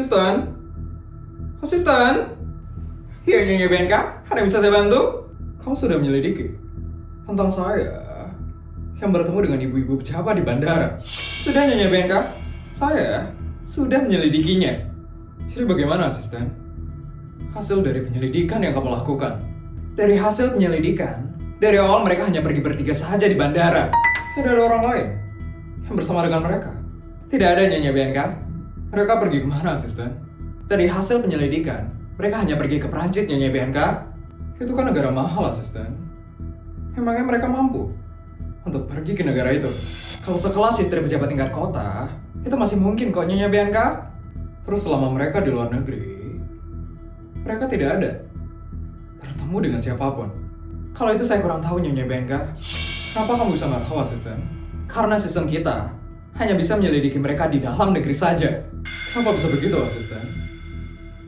Asisten? Asisten? Iya, Nyonya BNK, ada yang bisa saya bantu? Kamu sudah menyelidiki tentang saya yang bertemu dengan ibu-ibu pejabat di bandara. Sudah, Nyonya BNK, saya sudah menyelidikinya. Jadi bagaimana, Asisten? Hasil dari penyelidikan yang kamu lakukan. Dari hasil penyelidikan, dari awal mereka hanya pergi bertiga saja di bandara. Tidak ada orang lain yang bersama dengan mereka. Tidak ada, Nyonya BNK. Mereka pergi kemana, Asisten? Dari hasil penyelidikan, mereka hanya pergi ke Prancis, Nyonya BNK. Itu kan negara mahal, Asisten. Emangnya mereka mampu untuk pergi ke negara itu? Kalau sekelas istri pejabat tingkat kota, itu masih mungkin kok, Nyonya BNK. Terus selama mereka di luar negeri, mereka tidak ada bertemu dengan siapapun. Kalau itu saya kurang tahu, Nyonya BNK. Kenapa kamu bisa nggak tahu, Asisten? Karena sistem kita hanya bisa menyelidiki mereka di dalam negeri saja. Kenapa bisa begitu, Asisten?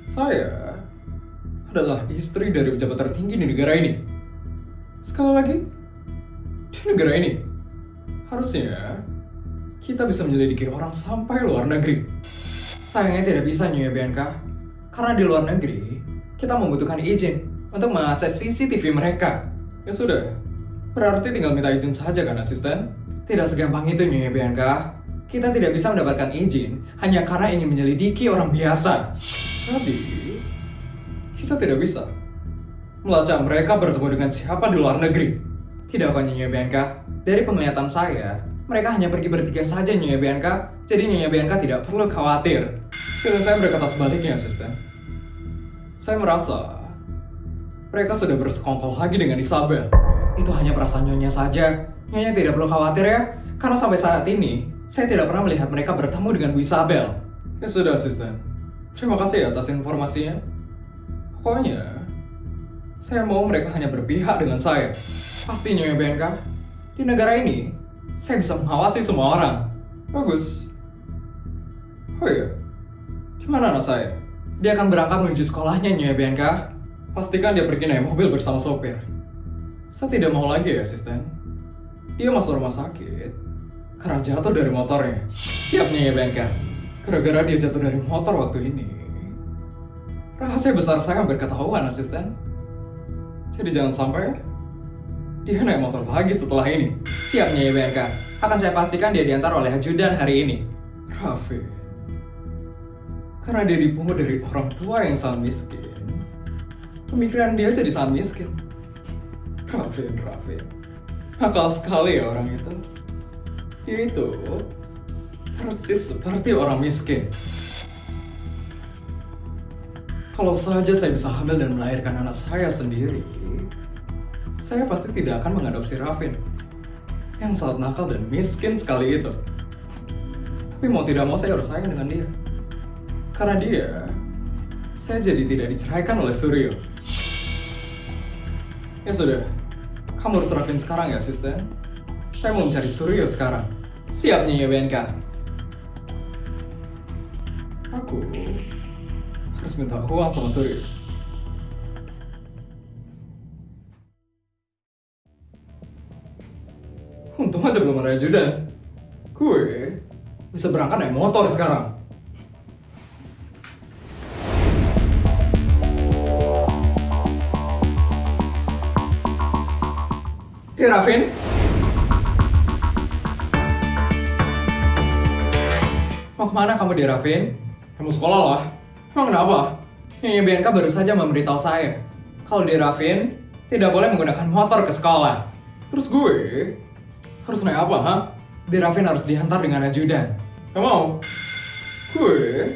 Saya adalah istri dari pejabat tertinggi di negara ini. Sekali lagi, di negara ini harusnya kita bisa menyelidiki orang sampai luar negeri. Sayangnya tidak bisa, Nyonya BNK, karena di luar negeri kita membutuhkan izin untuk mengakses CCTV mereka. Ya sudah, berarti tinggal minta izin saja kan, Asisten? Tidak segampang itu, Nyonya BNK. Kita tidak bisa mendapatkan izin hanya karena ingin menyelidiki orang biasa. Jadi, kita tidak bisa melacak mereka bertemu dengan siapa di luar negeri. Tidak kok, Nyonya BNK. Dari penglihatan saya, mereka hanya pergi bertiga saja, Nyonya BNK. Jadi Nyonya BNK tidak perlu khawatir. Film saya berkata sebaliknya, Asisten. Saya merasa mereka sudah bersekongkol lagi dengan Isabel. Itu hanya perasaan Nyonya saja. Nyonya tidak perlu khawatir ya, karena sampai saat ini saya tidak pernah melihat mereka bertemu dengan Bu Isabel. Ya sudah, Asisten. Terima kasih atas informasinya. Pokoknya, saya mau mereka hanya berpihak dengan saya. Pasti, Nyonya BNK, di negara ini, saya bisa mengawasi semua orang. Bagus. Oh iya, gimana anak saya? Dia akan berangkat menuju sekolahnya, Nyonya BNK. Pastikan dia pergi naik mobil bersama sopir. Saya tidak mau lagi ya, Asisten. Dia masuk rumah sakit karena jatuh dari motornya. Siap, Nyonya BNK. Gara-gara dia jatuh dari motor waktu ini, rahasia besar saya hampir ketahuan, Asisten. Jadi jangan sampai dia naik motor lagi setelah ini. Siap, Nyonya BNK. Akan saya pastikan dia diantar oleh ajudan hari ini. Raffin, karena dia dipungut dari orang tua yang sangat miskin, pemikiran dia jadi sangat miskin. Raffin. Nakal sekali ya orang itu. Dia itu persis seperti orang miskin. Kalau saja saya bisa hamil dan melahirkan anak saya sendiri, saya pasti tidak akan mengadopsi Raffin yang sangat nakal dan miskin sekali itu. Tapi mau tidak mau saya harus sayang dengan dia. Karena dia, saya jadi tidak diceraikan oleh Suryo. Ya sudah, kamu harus Raffin sekarang ya, Asisten. Saya mau mencari Suryo sekarang. Siap, Nyonya BNK. Aku harus minta uang sama Suryo. Untung aja belum ada ajudan. Gue bisa berangkat naik motor sekarang. Hey, Raffin. Mau kemana kamu, di Raffin? Kamu sekolah lah. Emang kenapa? Nyonya BNK baru saja memberitahu saya kalau di Raffin tidak boleh menggunakan motor ke sekolah. Terus gue harus naik apa, ha? Di Raffin harus diantar dengan ajudan. Gak mau? Gue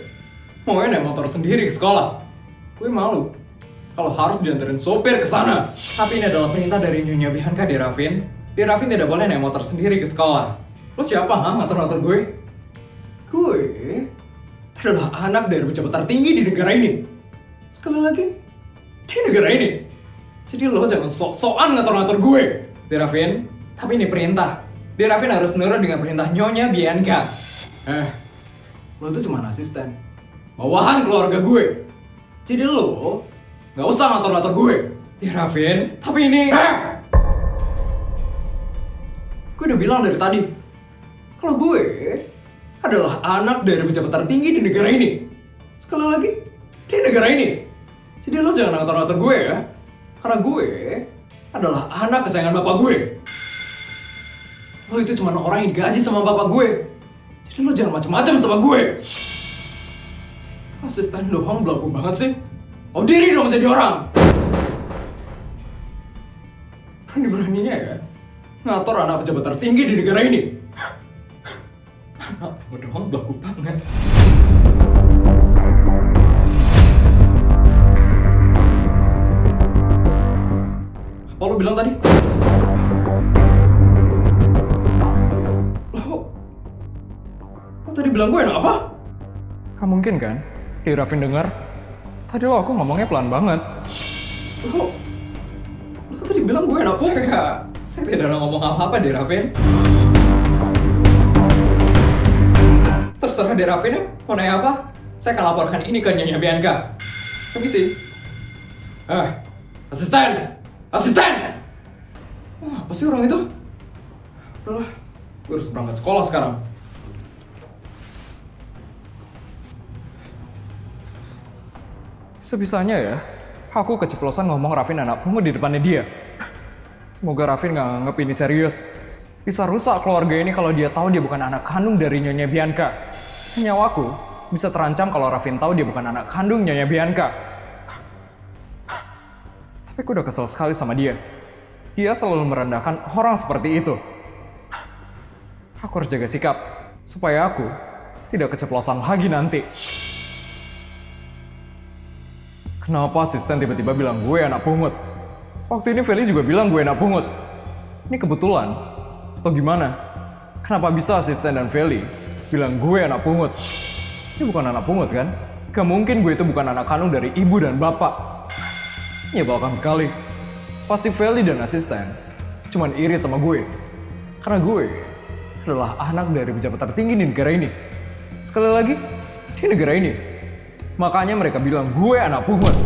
mau naik motor sendiri ke sekolah. Gue malu kalau harus diantarin sopir ke sana. Tapi ini adalah perintah dari Nyonya BNK, di Raffin. Di Raffin tidak boleh naik motor sendiri ke sekolah. Lo siapa, ha? Ngatur-ngatur gue? Gue adalah anak dari pejabat tertinggi di negara ini. Sekali lagi, di negara ini. Jadi lo jangan sok-sokan ngatur-ngatur gue, di Raffin. Tapi ini perintah. Di Raffin harus nurut dengan perintah Nyonya BNK. Lo tuh cuma asisten, bawahan keluarga gue. Jadi lo nggak usah ngatur-ngatur gue, di Raffin. Tapi ini, gue udah bilang dari tadi kalau gue adalah anak dari pejabat tertinggi di negara ini. Sekali lagi, di negara ini. Jadi lo jangan ngatur-ngatur gue ya. Karena gue adalah anak kesayangan bapak gue. Lo itu cuma orang yang digaji sama bapak gue. Jadi lo jangan macam-macam sama gue. Asisten doang belagu banget sih. Oh diri dong jadi orang. Berani-beraninya ya ngatur anak pejabat tertinggi di negara ini. Anak doang belagu banget. Apa lo bilang tadi? Lo tadi bilang gue enak apa? Gak mungkin kan? Di Raffin denger. Tadi lo aku ngomongnya pelan banget. Lo tadi bilang gue enak apa? Saya tidak ada ngomong apa-apa di Raffin. Terserah di Raffin ya, mau nanya apa? Saya akan laporkan ini ke Nyonya Bianca. Permisi. Asisten! Asisten! Wah, apa sih orang itu? Udahlah, gue harus berangkat sekolah sekarang. Sebisanya ya, aku keceplosan ngomong Raffin anak pungut di depannya dia. Semoga Raffin gak nganggep ini serius. Bisa rusak keluarga ini kalau dia tahu dia bukan anak kandung dari Nyonya Bianca. Nyawaku bisa terancam kalau Raffin tahu dia bukan anak kandung Nyonya Bianca. Tapi aku udah kesel sekali sama dia. Dia selalu merendahkan orang seperti itu. Aku harus jaga sikap, supaya aku tidak keceplosan lagi nanti. Kenapa asisten tiba-tiba bilang gue anak pungut? Waktu ini Feli juga bilang gue anak pungut. Ini kebetulan? Atau gimana? Kenapa bisa asisten dan Feli bilang gue anak pungut? Ini bukan anak pungut kan? Gak mungkin gue itu bukan anak kandung dari ibu dan bapak. Nyebalkan sekali. Pasti Feli dan asisten cuman iri sama gue. Karena gue adalah anak dari pejabat tertinggi di negara ini. Sekali lagi, di negara ini. Makanya mereka bilang gue anak pungut.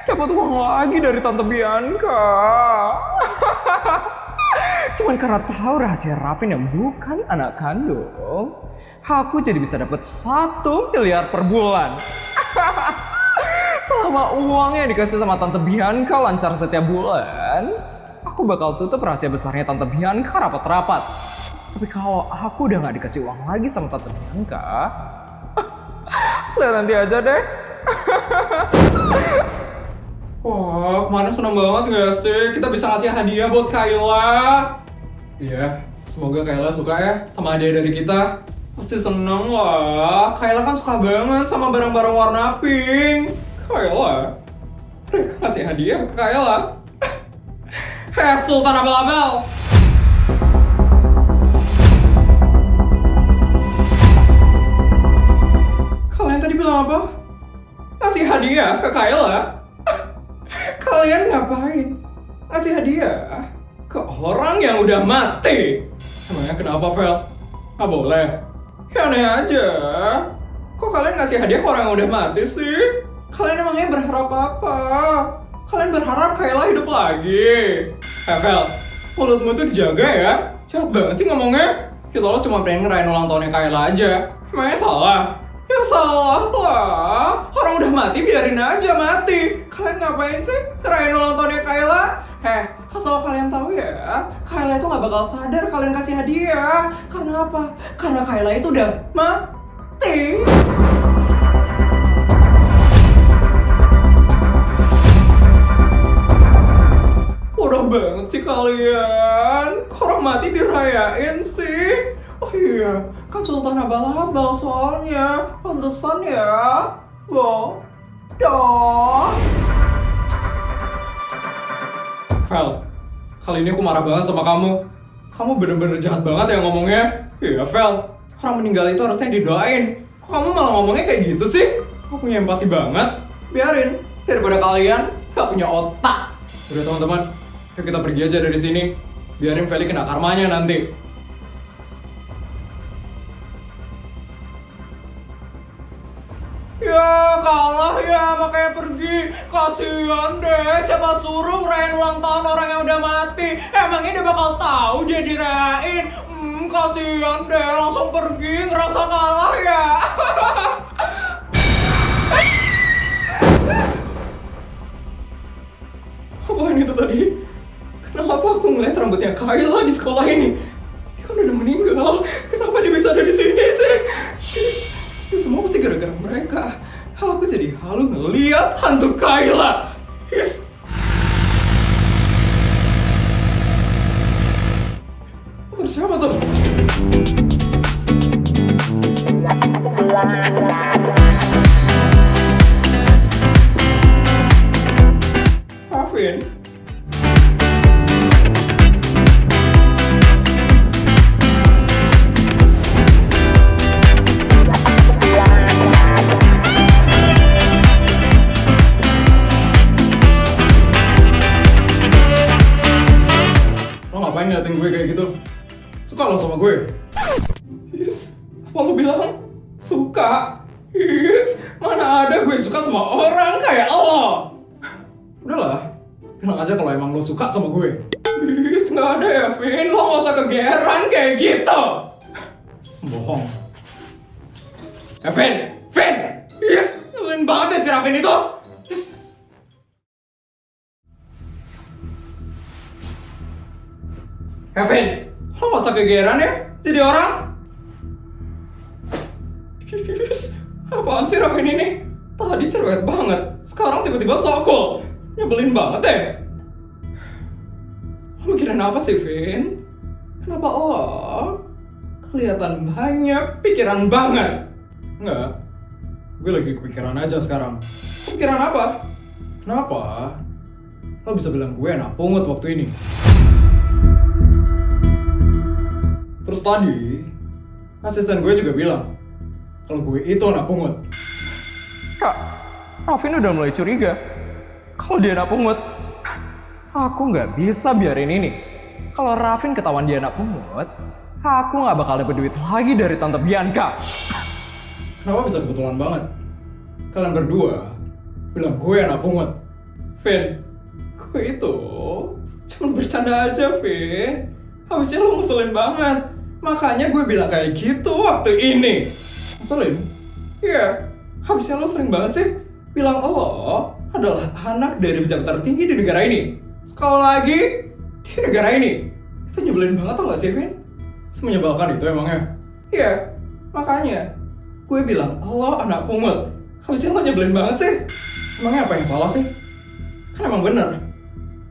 Dapat uang lagi dari Tante Bianca. Cuman karena tahu rahasia Raffin yang bukan anak kandung, aku jadi bisa dapat 1 miliar per bulan. Selama uangnya dikasih sama Tante Bianca lancar setiap bulan, aku bakal tutup rahasia besarnya Tante Bianca rapat-rapat. Tapi kalau aku udah gak dikasih uang lagi sama Tante Bianca, lihat nanti aja deh. Wah, kemarin seneng banget gak sih? Kita bisa ngasih hadiah buat Kayla. Iya, semoga Kayla suka ya sama hadiah dari kita. Pasti seneng lah. Kayla kan suka banget sama barang-barang warna pink. Kayla, mereka ngasih hadiah ke Kayla. Hei Sultan Abal-Abal. Kalian tadi bilang apa? Ngasih hadiah ke Kayla? Kalian ngapain? Ngasih hadiah ke orang yang udah mati? Emangnya kenapa, Vel? Nggak boleh? Ya aneh aja. Kok kalian ngasih hadiah ke orang yang udah mati sih? Kalian emangnya berharap apa? Kalian berharap Kayla hidup lagi? Vel, mulutmu tuh dijaga ya? Jahat banget sih ngomongnya. Kita lo cuma pengen ngerayain ulang tahunnya Kayla aja. Emangnya salah? Ya salah lah. Orang udah mati biarin aja mati. Kalian ngapain sih ngerayain ulang tahunnya Kayla? Asal kalian tahu ya, Kayla itu gak bakal sadar kalian kasih hadiah. Karena apa? Karena Kayla itu udah mati. Bodoh banget sih kalian. Kok orang mati dirayain sih? Oh iya, kan Sultan Abal-Abal soalnya. Pantesan ya. Bodoh. Vel, kali ini aku marah banget sama kamu. Kamu bener-bener jahat banget ya ngomongnya. Iya, Vel. Orang meninggal itu harusnya didoain. Kok kamu malah ngomongnya kayak gitu sih? Aku punya empati banget. Biarin. Daripada kalian gak punya otak. Udah teman-teman, yuk kita pergi aja dari sini. Biarin Feli kena karmanya nanti. Ya kalah ya, makanya pergi. Kasihan deh, siapa suruh ngerayain ulang tahun orang yang udah mati. Emangnya dia bakal tahu dia dirayain? Kasihan deh, langsung pergi, ngerasa kalah ya. Apaan itu tadi? Kenapa aku ngeliat rambutnya Kayla di sekolah ini? Dia kan udah meninggal. Kenapa dia bisa ada di sini sih? Ini semua pasti gara-gara mereka. Aku jadi halu ngeliat hantu Kayla. Yes. Terus siapa tuh? Raffin? Lo ngapain ngeliatin gue kayak gitu? Suka lo sama gue? Yes, apa lo bilang? Suka? Yes, mana ada gue suka sama orang kayak lo? Udahlah, bilang aja kalau emang lo suka sama gue. Yes, nggak ada ya, Vin. Lo nggak usah kegeeran kayak gitu. Bohong. Vin! Vin! Yes, nyelin banget ya si Raffin itu. Yes. Vin, lo nggak usah kegeeran ya jadi orang. Yes, apaan sih Raffin ini? Tadi cerewet banget, sekarang tiba-tiba sok cool. Nyebelin banget deh. Lo mikirin apa sih, Vin? Kenapa lo kelihatan banyak pikiran banget? Enggak, gue lagi kepikiran aja sekarang. Pikiran apa? Kenapa lo bisa bilang gue anak pungut waktu ini? Terus tadi, asisten gue juga bilang kalau gue itu anak pungut. Raffin udah mulai curiga kalau dia anak pungut. Aku nggak bisa biarin ini. Kalau Raffin ketahuan dia anak pungut, aku nggak bakal dapet duit lagi dari Tante Bianca. Kenapa bisa kebetulan banget? Kalian berdua bilang gue anak pungut. Vin, gue itu cuma bercanda aja, Vin. Habisnya lo ngeselin banget. Makanya gue bilang kayak gitu waktu ini. Ngeselin? Iya. Habisnya lo sering banget sih bilang lo adalah anak dari pejabat tertinggi di negara ini. Sekali lagi di negara ini. Itu nyebelin banget tau gak sih, Vin? Semenyebalkan itu emangnya? Iya. Makanya gue bilang lo anak pungut. Habisnya lo nyebelin banget sih. Emangnya apa yang salah sih? Kan emang bener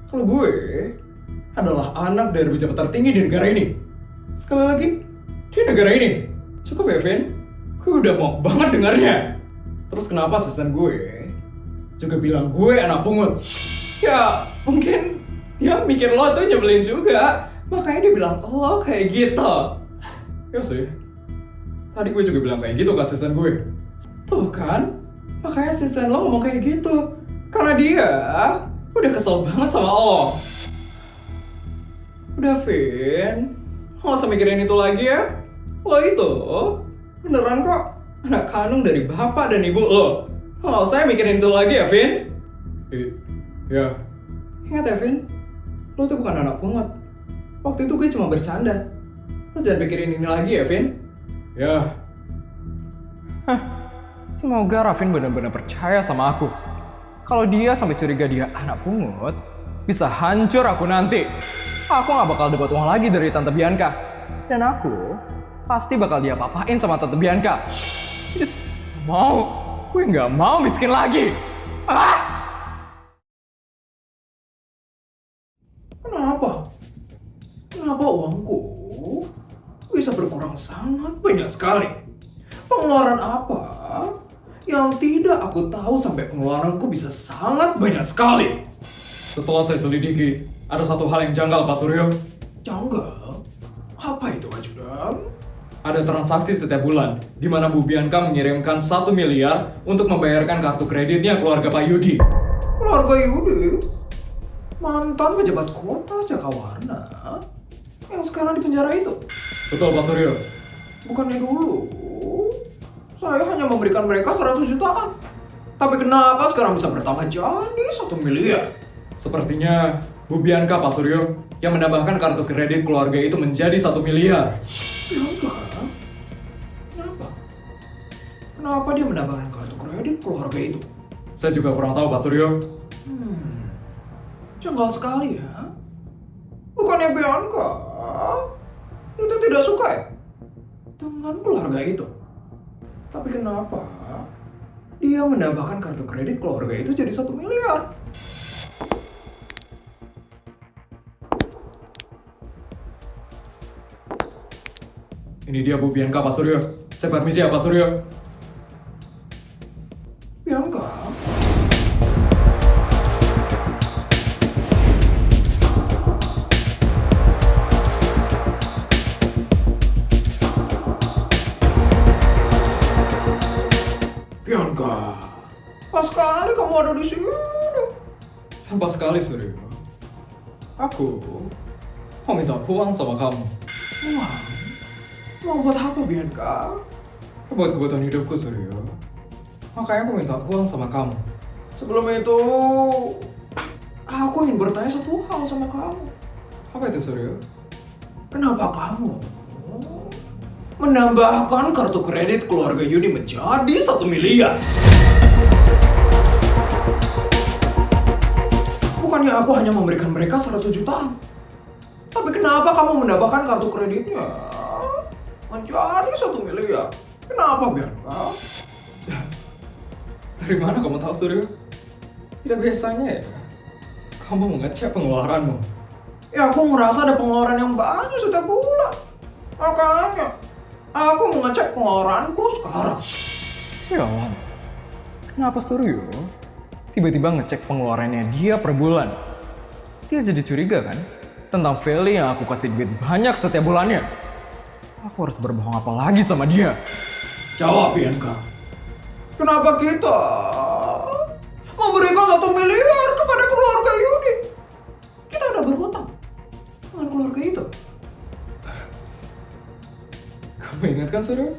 kalau gue adalah anak dari pejabat tertinggi di negara ini. Sekali lagi, di negara ini. Cukup ya, Vin? Gue udah mau banget dengarnya. Terus kenapa asisten gue juga bilang gue anak pungut? Ya, mungkin dia mikir lo tuh nyebelin juga. Makanya dia bilang lo kayak gitu. Ya sih. Tadi gue juga bilang kayak gitu ke asisten gue. Tuh kan? Makanya asisten lo ngomong kayak gitu. Karena dia udah kesel banget sama lo. Udah, Vin. Lo gak usah mikirin itu lagi ya. Lo itu beneran kok anak kandung dari bapak dan ibu lo. Lo gak usah mikirin itu lagi ya, Vin. Ya. Ingat ya, Vin. Lo tuh bukan anak pungut. Waktu itu gue cuma bercanda. Lo jangan pikirin ini lagi ya, Vin. Ya. Semoga Raffin benar-benar percaya sama aku. Kalau dia sampai curiga dia anak pungut, bisa hancur aku nanti. Aku gak bakal dapat uang lagi dari Tante Bianca. Dan aku pasti bakal diapa-apain sama Tante Bianca. Just gue gak mau miskin lagi. Kenapa uangku bisa berkurang sangat banyak sekali? Pengeluaran apa yang tidak aku tahu sampai pengeluaranku bisa sangat banyak sekali? Setelah saya selidiki, ada satu hal yang janggal, Pak Suryo. Janggal? Apa itu, Ajudan? Ada transaksi setiap bulan, di mana Bu Bianca mengirimkan 1 miliar untuk membayarkan kartu kreditnya keluarga Pak Yudi. Keluarga Yudi? Mantan pejabat kota Jakawarna yang sekarang di penjara itu? Betul, Pak Suryo. Bukannya dulu Saya hanya memberikan mereka 100 jutaan. Tapi kenapa sekarang bisa bertambah jadi 1 miliar? Sepertinya Bu Bianca, Pak Suryo, yang menambahkan kartu kredit keluarga itu menjadi 1 miliar. Bianca? Kenapa? Kenapa dia menambahkan kartu kredit keluarga itu? Saya juga kurang tahu, Pak Suryo. Janggal sekali ya. Bukannya Bianca itu tidak suka ya dengan keluarga itu. Tapi kenapa dia menambahkan kartu kredit keluarga itu jadi 1 miliar? Ini dia Bu Bianca, Pak Suryo. Saya permisi ya, Pak Suryo. Bianca? Bianca, pas sekali kamu ada di sini. Pas sekali, Suryo. Aku mau minta uang sama kamu. Uang? Uang buat apa, Bianca? Buat kebutuhan hidupku, Suryo. Makanya aku minta uang sama kamu. Sebelum itu, aku ingin bertanya satu hal sama kamu. Apa itu, Suryo? Kenapa kamu menambahkan kartu kredit keluarga Yudi menjadi 1 miliar? Bukannya aku hanya memberikan mereka 100 jutaan. Tapi kenapa kamu menambahkan kartu kreditnya menjadi 1 miliar? Kenapa, Bianca? Dari mana kamu tahu, Suryo? Tidak biasanya ya kamu mengecek pengeluaranmu. Ya, aku ngerasa ada pengeluaran yang banyak setiap bulan. Makanya aku mengecek pengeluaranku sekarang. Sialan. Kenapa Suryo tiba-tiba ngecek pengeluarannya dia per bulan? Dia jadi curiga kan tentang Feli yang aku kasih duit banyak setiap bulannya. Aku harus berbohong apa lagi sama dia? Jawab, Bianca. Kenapa kita memberikan 1 miliar kepada keluarga Yudi? Kita udah berhutang dengan keluarga itu. Kamu ingat kan, Suryo?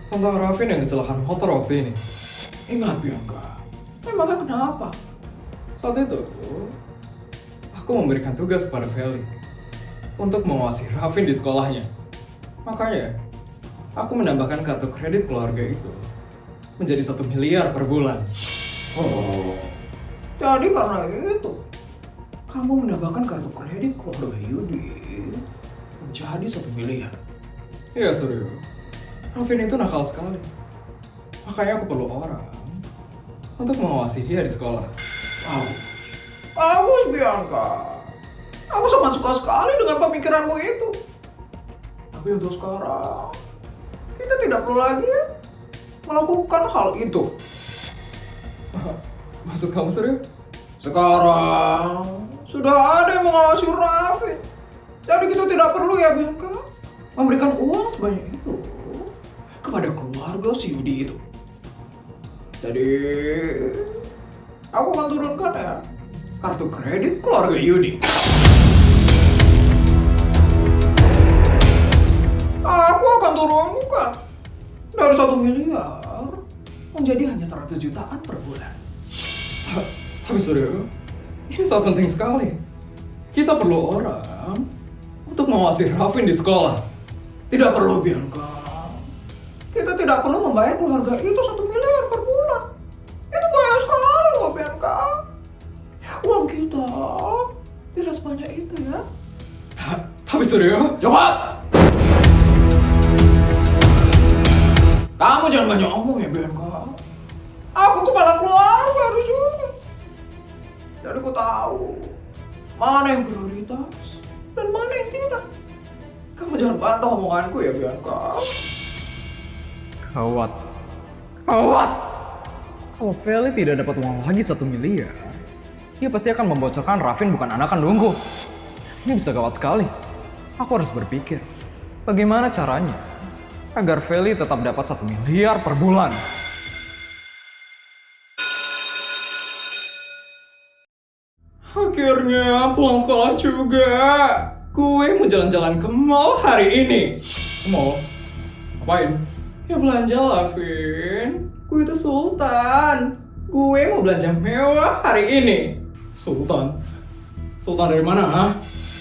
Tentang Raffin yang kecelakaan motor waktu ini? Ingat, Bianca. Emangnya kenapa? Saat itu, aku memberikan tugas kepada Feli untuk mengawasi Raffin di sekolahnya. Makanya, aku menambahkan kartu kredit keluarga itu menjadi 1 miliar per bulan. Oh, jadi karena itu kamu menambahkan kartu kredit keluarga Yudi menjadi 1 miliar. Iya, Suryo. Raffin itu nakal sekali. Makanya aku perlu orang untuk mengawasi dia di sekolah. Bagus, Bianca. Aku sangat suka sekali dengan pemikiranmu itu. Tapi untuk sekarang, kita tidak perlu lagi melakukan hal itu. Maksud kamu, Suryo? Sekarang sudah ada yang mengawasi Raffin. Jadi kita tidak perlu ya, Bianca, memberikan uang sebanyak itu kepada keluarga si Yudi itu. Jadi aku akan turunkan ya kartu kredit keluarga Yudi. Aku akan turunkan dari 1 miliar menjadi hanya 100 jutaan per bulan. Tapi Suryo, ini sangat penting sekali. Kita perlu orang untuk mengawasi Raffin di sekolah. Tidak perlu, Bianca. Kita tidak perlu membayar keluarga itu 1 miliar per bulan. Itu banyak sekali loh, Bianca. Uang kita tidak sebanyak itu ya. Tapi Suryo, jawab! Kamu jangan banyak omong ya, Bianca. Aku kepala keluarga di sini. Jadi aku tahu mana yang prioritas dan mana yang tidak. Kamu jangan bantah omonganku ya, Bianca. Gawat. Kalau Feli tidak dapat uang lagi 1 miliar, dia pasti akan membocorkan Raffin bukan anak kandungku. Ini bisa gawat sekali. Aku harus berpikir, bagaimana caranya agar Feli tetap dapat 1 miliar per bulan. Akhirnya pulang sekolah juga. Gue mau jalan-jalan ke mall hari ini. Ke mall? Ngapain? Ya belanja lah, Vin. Gue itu sultan. Gue mau belanja mewah hari ini. Sultan? Sultan dari mana, ha?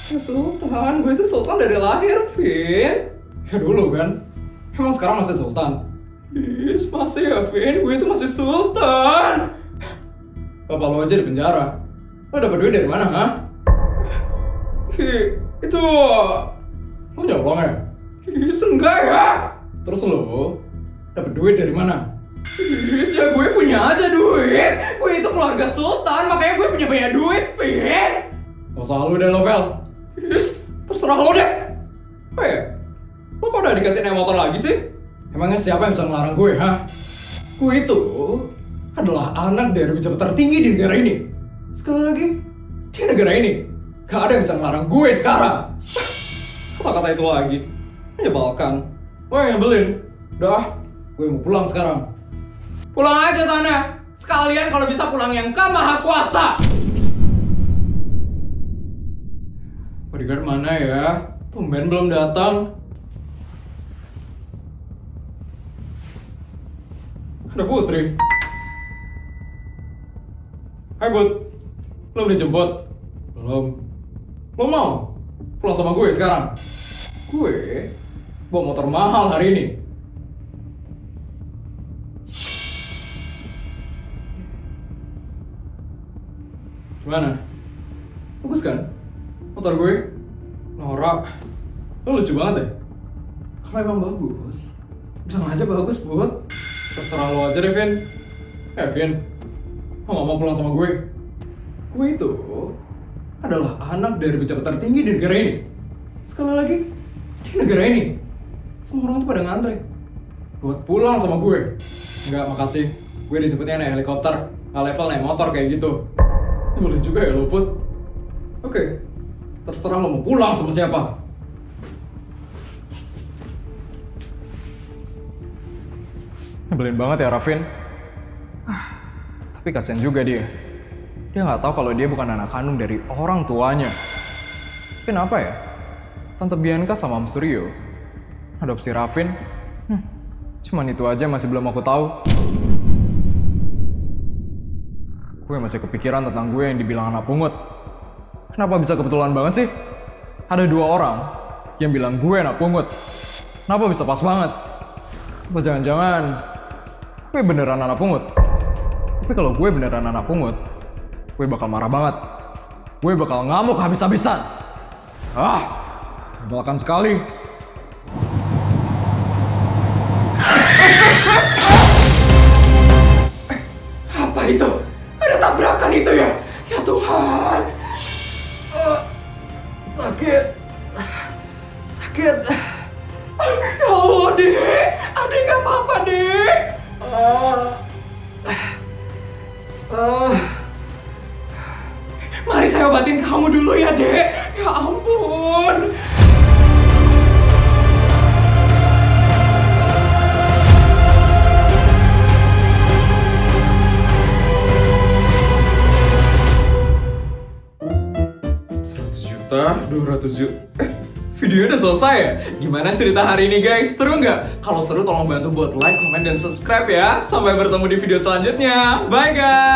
Ya sultan, gue itu sultan dari lahir, Vin. Ya dulu kan? Emang sekarang masih sultan? Yes, masih ya, Vin. Gue itu masih sultan. Bapak lo aja di penjara. Lo dapet duit dari mana, ha? Itu... Lo nyolong ya? Enggak ya? Terus lo dapet duit dari mana? Ya gue punya aja duit. Gue itu keluarga sultan, makanya gue punya banyak duit, Vin. Gak usah lu deh, Lovel. Terserah lo deh. Oh ya? Lo kok udah dikasih naik motor lagi sih? Emangnya siapa yang bisa ngelarang gue, ha? Gue itu adalah anak dari pejabat tertinggi di negara ini. Sekali lagi, di negara ini gak ada yang bisa ngelarang gue sekarang. Kata-kata itu lagi menyebalkan. Gue yang nyebelin. Udah, gue mau pulang sekarang. Pulang aja sana. Sekalian kalau bisa pulang yang ke Maha Kuasa. Bodyguard mana ya? Tumben belum datang. Ada Putri. Hai Bud, belum dijemput? Belum. Lo mau pulang sama gue sekarang? Gue bawa motor mahal hari ini. Gimana? Bagus kan? Motor gue? Norak. Lo lucu banget deh. Kalau emang bagus, bilang aja bagus, Bud. Terserah lo aja deh, Vin. Yakin? Lo gak mau pulang sama gue? Gue itu adalah anak dari pejabat tertinggi di negara ini. Sekali lagi, di negara ini semua orang tuh pada ngantre buat pulang sama gue. Enggak, makasih. Gue dijemputnya naik helikopter, gak level naik motor kayak gitu. Boleh juga ya lo, Put. Oke, terserah lo mau pulang sama siapa. Nyebelin banget ya Raffin. Tapi kasian juga dia. Dia nggak tahu kalau dia bukan anak kandung dari orang tuanya. Tapi kenapa ya? Tante Bianca sama Om Suryo adopsi Raffin. Cuman itu aja masih belum aku tahu. Gue masih kepikiran tentang gue yang dibilang anak pungut. Kenapa bisa kebetulan banget sih? Ada 2 orang yang bilang gue anak pungut. Kenapa bisa pas banget? Apa jangan-jangan gue beneran anak pungut? Tapi kalau gue beneran anak pungut, gue bakal marah banget. Gue bakal ngamuk habis-habisan. Menyebalkan sekali. Apa itu? Ada tabrakan itu ya? Ya Tuhan. Sakit. Ya Allah, Dek. Adek gak apa-apa, Dek. Mari saya obatin kamu dulu ya, Dek. Ya ampun. Video udah selesai ya? Gimana cerita hari ini guys? Seru nggak? Kalau seru tolong bantu buat like, comment, dan subscribe ya. Sampai bertemu di video selanjutnya. Bye guys!